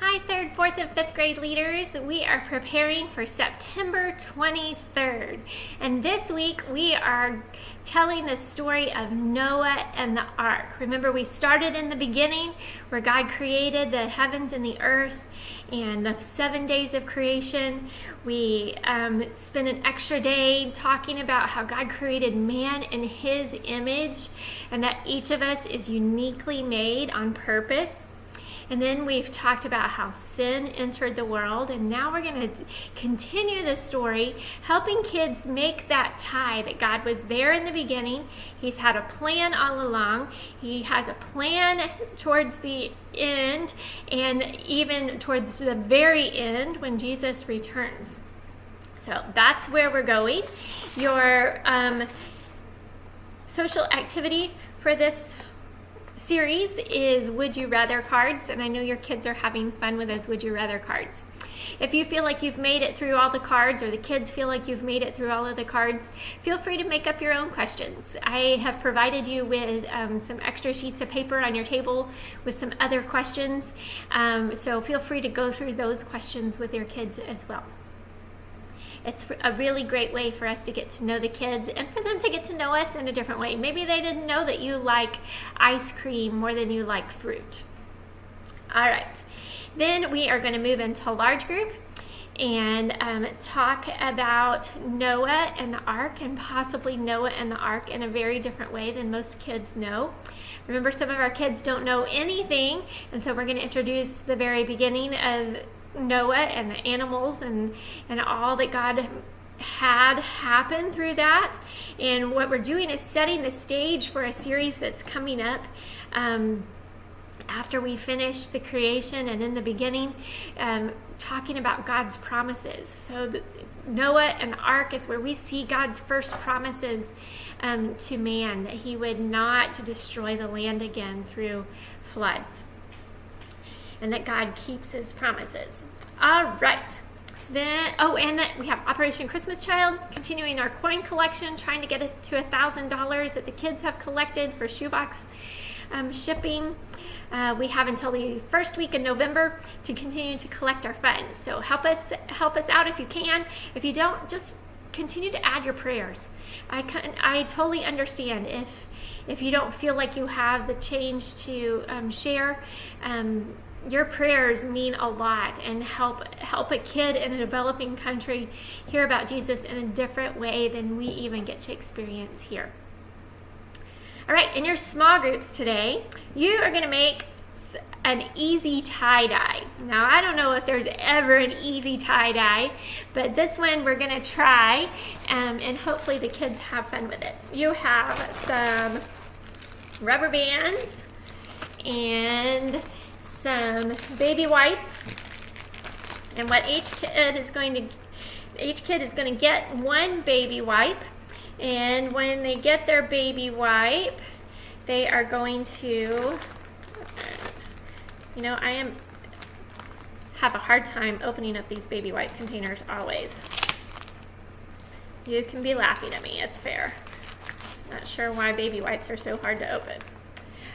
Hi, 3rd, 4th, and 5th grade leaders. We are preparing for September 23rd. And this week we are telling the story of Noah and the ark. Remember, we started in the beginning where God created the heavens and the earth and the 7 days of creation. We spent an extra day talking about how God created man in his image and that each of us is uniquely made on purpose. And then we've talked about how sin entered the world, and now we're going to continue the story, helping kids make that tie that God was there in the beginning. He's had a plan all along. He has a plan towards the end, and even towards the very end when Jesus returns. So that's where we're going. Your social activity for this series is Would You Rather cards, and I know your kids are having fun with those Would You Rather cards. If you feel like you've made it through all the cards, or the kids feel like you've made it through all of the cards, feel free to make up your own questions. I have provided you with some extra sheets of paper on your table with some other questions, so feel free to go through those questions with your kids as well. It's a really great way for us to get to know the kids and for them to get to know us in a different way. Maybe they didn't know that you like ice cream more than you like fruit. All right, then we are going to move into a large group and talk about Noah and the ark, and possibly Noah and the ark in a very different way than most kids know. Remember, some of our kids don't know anything, and so we're going to introduce the very beginning of Noah and the animals and all that God had happen through that. And what we're doing is setting the stage for a series that's coming up after we finish the creation and in the beginning, talking about God's promises. So Noah and the ark is where we see God's first promises to man, that he would not destroy the land again through floods, and that God keeps his promises. All right. Then, and then we have Operation Christmas Child, continuing our coin collection, trying to get it to $1,000 that the kids have collected for shoebox shipping. We have until the first week in November to continue to collect our funds. So help us out if you can. If you don't, just continue to add your prayers. I totally understand if you don't feel like you have the change to share. Your prayers mean a lot and help a kid in a developing country hear about Jesus in a different way than we even get to experience here. All right, in your small groups today, you are going to make an easy tie-dye. Now, I don't know if there's ever an easy tie-dye, but this one we're going to try, and hopefully the kids have fun with it. You have some rubber bands and some baby wipes, and what each kid is going to get one baby wipe, and when they get their baby wipe, they are going to, I have a hard time opening up these baby wipe containers always. You can be laughing at me, it's fair. Not sure why baby wipes are so hard to open.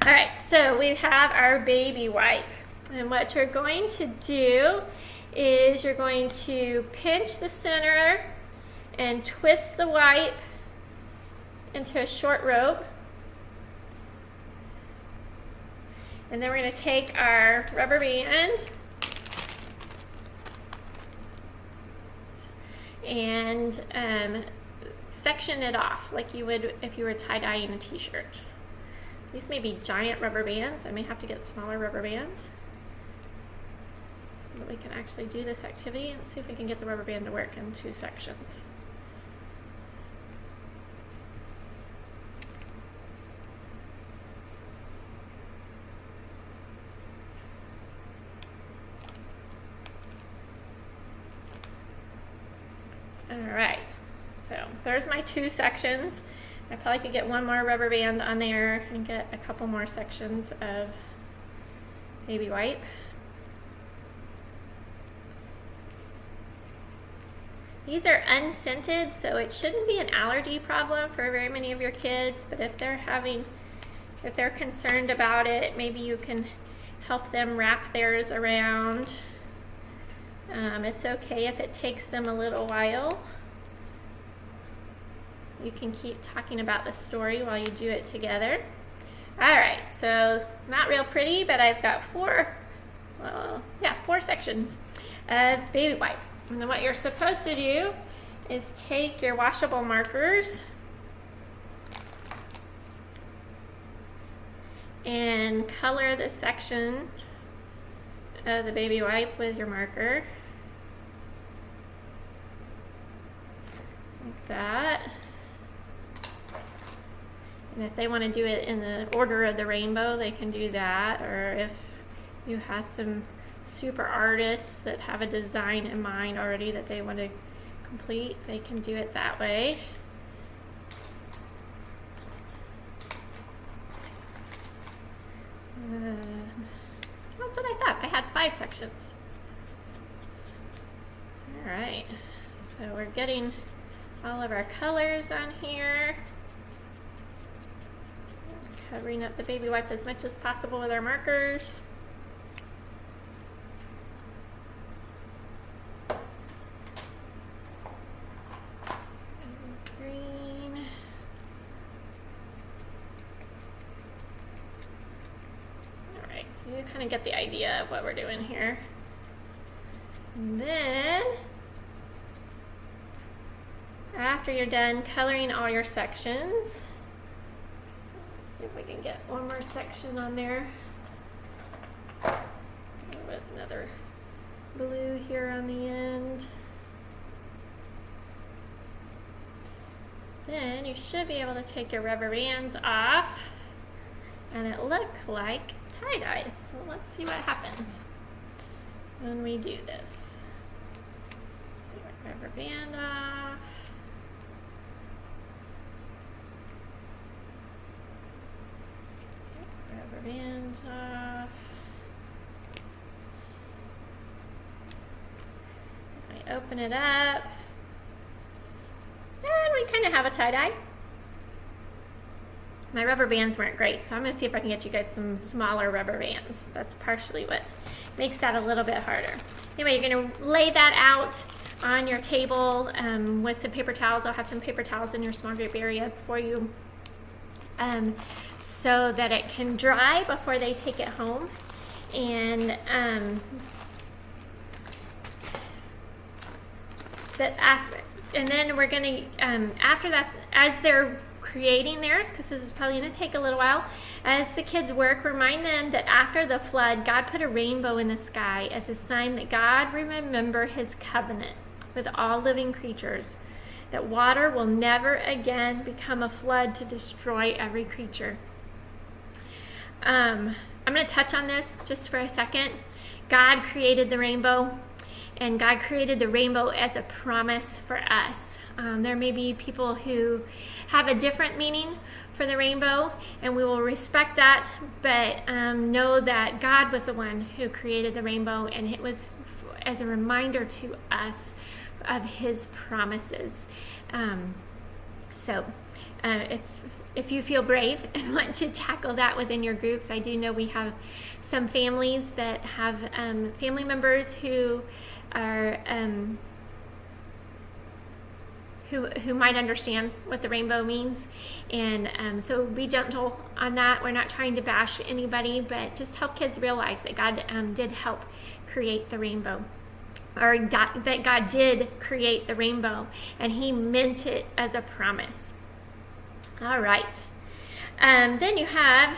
All right, so we have our baby wipe. And what you're going to do is you're going to pinch the center and twist the wipe into a short rope. And then we're going to take our rubber band and section it off like you would if you were tie-dyeing a t-shirt. These may be giant rubber bands. I may have to get smaller rubber bands so that we can actually do this activity. Let's see if we can get the rubber band to work in two sections. All right, so there's my two sections. I probably could get one more rubber band on there and get a couple more sections of baby wipe. These are unscented, so it shouldn't be an allergy problem for very many of your kids, but if they're concerned about it, maybe you can help them wrap theirs around. It's okay if it takes them a little while. You can keep talking about the story while you do it together. All right, so not real pretty, but I've got four sections of baby wipe. And then what you're supposed to do is take your washable markers and color the section of the baby wipe with your marker. Like that. And if they want to do it in the order of the rainbow, they can do that. Or if you have some super artists that have a design in mind already that they want to complete, they can do it that way. That's what I thought. I had 5 sections. All right, so we're getting all of our colors on here. Covering up the baby wipe as much as possible with our markers. Green. All right, so you kind of get the idea of what we're doing here. And then, after you're done coloring all your sections, see if we can get one more section on there. With another blue here on the end. Then you should be able to take your rubber bands off and it looks like tie-dye. So let's see what happens when we do this. Take our rubber band off. Rubber band off. I open it up. And we kind of have a tie-dye. My rubber bands weren't great, so I'm going to see if I can get you guys some smaller rubber bands. That's partially what makes that a little bit harder. Anyway, you're going to lay that out on your table with some paper towels. I'll have some paper towels in your small group area for you so that it can dry before they take it home. And then we're going to, after that, as they're creating theirs, because this is probably going to take a little while, as the kids work, remind them that after the flood, God put a rainbow in the sky as a sign that God will remember his covenant with all living creatures, that water will never again become a flood to destroy every creature. I'm going to touch on this just for a second. God created the rainbow, and God created the rainbow as a promise for us. There may be people who have a different meaning for the rainbow, and we will respect that, but know that God was the one who created the rainbow, and it was as a reminder to us of his promises. If you feel brave and want to tackle that within your groups, I do know we have some families that have family members who are who might understand what the rainbow means, and so be gentle on that. We're not trying to bash anybody, but just help kids realize that God did help create the rainbow, or that God did create the rainbow, and he meant it as a promise. All right, then you have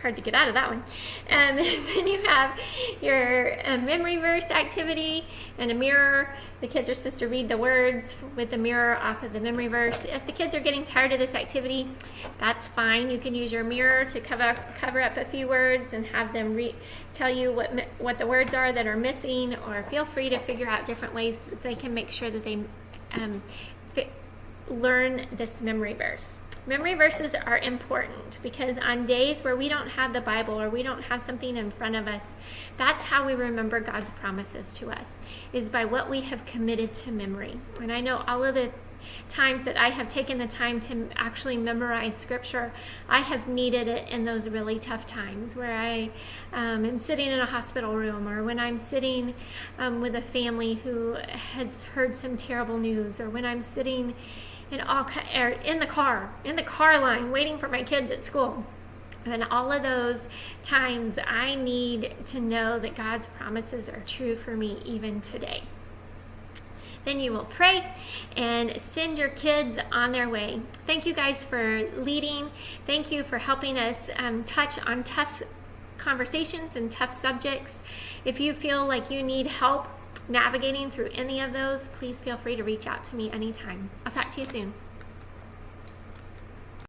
hard to get out of that one. Then you have your memory verse activity and a mirror. The kids are supposed to read the words with the mirror off of the memory verse. If the kids are getting tired of this activity, that's fine. You can use your mirror to cover up a few words and have them tell you what the words are that are missing, or feel free to figure out different ways that they can make sure that they learn this memory verse. Memory verses are important because on days where we don't have the Bible or we don't have something in front of us, that's how we remember God's promises to us, is by what we have committed to memory. And I know all of the times that I have taken the time to actually memorize scripture, I have needed it in those really tough times where I am sitting in a hospital room, or when I'm sitting with a family who has heard some terrible news, or when I'm sitting in the car line waiting for my kids at school. And all of those times, I need to know that God's promises are true for me even today. Then you will pray and send your kids on their way. Thank you guys for leading. Thank you for helping us touch on tough conversations and tough subjects. If you feel like you need help navigating through any of those, please feel free to reach out to me anytime. I'll talk to you soon.